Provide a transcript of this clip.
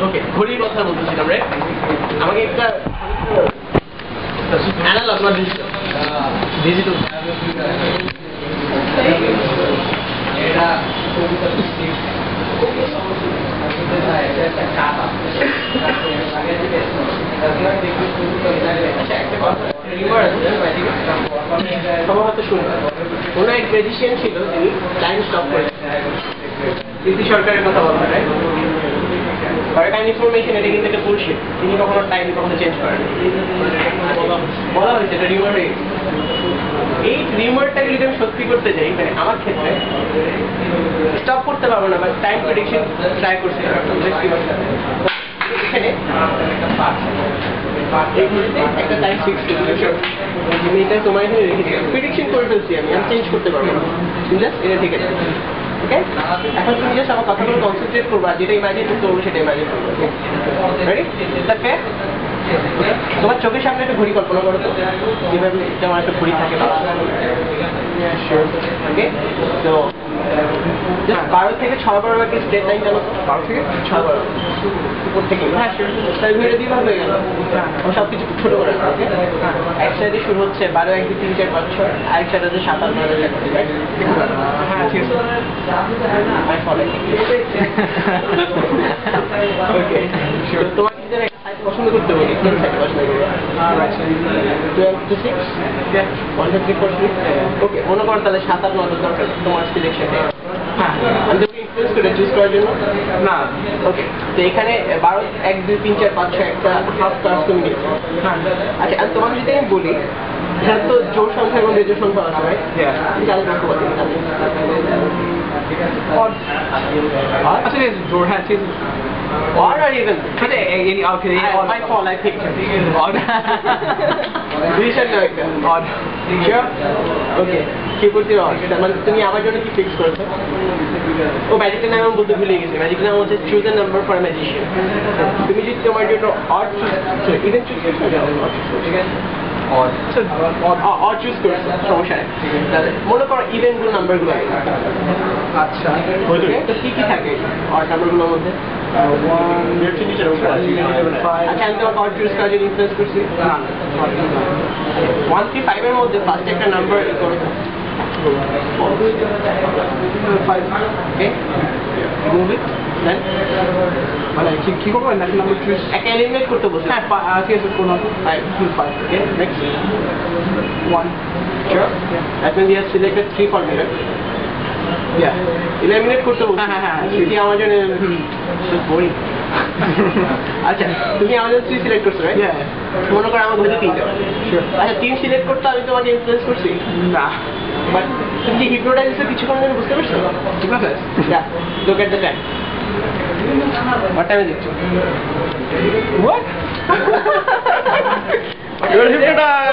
ওকে, ঘড়ির কথা বলতেছিলাম রে। আমাকে একটা অ্যানালগ না ডিজিটাল এটা সম্ভবত শুনবে কোনো এক ম্যাজিশিয়ান ছিল, তিনি টাইম স্টপ করেছেন। ব্রিটিশ সরকারের কথা বলা হয়, টাইম ইনফরমেশন এটা কিন্তু একটা বুলশিট। তিনি কখনো টাইম কখনো চেঞ্জ করেন, বলা হয়েছে এটা রিউমার। এই রিউমারটাকে যদি আমি সত্যি করতে যাই, মানে আমার ক্ষেত্রে স্টপ করতে পারবো না, বা টাইম প্রেডিকশন ট্রাই করছি এখানে একটা টাইম ফিক্স আমি এটা তোমার এখানে রেখেছি, প্রেডিকশন করে ফেলছি, আমি চেঞ্জ করতে পারবো না। জাস্ট এটা ঠিক আছে, ওকে? এখন তুমি জাস্ট আমার কথাগুলো কনসেন্ট্রেট করবা, যেটা ইমাজিন করতে বলবো সেটা ইমাজিন করবো। রেডি? That fair? তোমার চোখের সামনে একটা ঘড়ি কল্পনা করো তো, যেভাবে যেমন একটা ঘড়ি থাকে। ওকে, তো 12 থেকে 6 বার একটা স্ট্রেট লাইন টানো। 12 থেকে 6 বার উপর থেকে। হ্যাঁ, তাই ভিডিও দিয়ে ভালো হয়ে গেল। সব কিছু ছোট করে ওকে। এক সাইডে শুরু হচ্ছে 12, 1, 2, 3, 4, 5, 6, আরেক সাইডে হচ্ছে 7, 8, 9, 10, 11, 12। হ্যাঁ, ঠিক আছে। I follow. ওকে, তোমার কি জানো পছন্দ করতে বলি, কোন সাইড পছন্দ করবে? 12 to 6, 1 2 3 4 6। ওকে, মনে করো তাহলে 7, 8, 9 দরকার তোমার সিলেকশনে। হ্যাঁ, আমি তোকে ইনফ্লুয়েন্স করে চুজ করার জন্য না। ওকে, তো এখানে 12, 1, 2, 3, 4, 5, 6 একটা হাফ কার্ভ তুমি নিচ্ছ। আচ্ছা, আর তোমাকে যদি আমি বলি এখানে তো জোড় সংখ্যা এবং বেজোড় সংখ্যা আছে, রাইট? তাহলে দেখো বলি actually it's Jorhat is odd or even okay my fault I picked odd decision like that odd sure okay কি করতে odd মানে তুমি আমার জন্য কি ফিক্স করেছো? ও ম্যাজিকের নাম আমি বলতে ভুলে গেছি। ম্যাজিকের নাম হচ্ছে choose a number for magician. তুমি যদি তোমার জন্য odd ইভেন চুজ করছো, ঠিক আছে? চুজ করছো, সমস্যা নেই। মনে করো ইভেন্টগুলো নাম্বারগুলো। আচ্ছা, তো কি কি থাকে অড নাম্বারগুলোর মধ্যে? 1 আচ্ছা, আমি তোমাকে অড চুজ করার জন্য ইনফ্লুয়েন্স করছি। 1 3 5 এর মধ্যে ফার্স্ট একটা নাম্বার করো। 5 ওকে, রিমুভ ইট। দেন মানে কি করবো? নাম্বার চুজ একটা এলিমিনেট করতে বলছি। হ্যাঁ, ঠিক আছে, কোন 5 okay. Next 1 sure that means we have selected 3 for mirror. Yeah, eliminate করতে বলছি। হ্যাঁ, তুমি আমার জন্য বোরিং। আচ্ছা, তুমি আমাদের 3 সিলেক্ট করছো, রাইট? হ্যাঁ, মনে করো আমার ঘরে 3টা। শিওর। আচ্ছা, 3 সিলেক্ট করতে আমি তোমাকে ইনফ্লুয়েন্স করছি না, বাট তুমি যে হিপনোটাইজেশন কিছুক্ষণ ধরে বুঝতে পারছো? ঠিক আছে, yeah, look at the time. What time is it? What? You're hypnotized.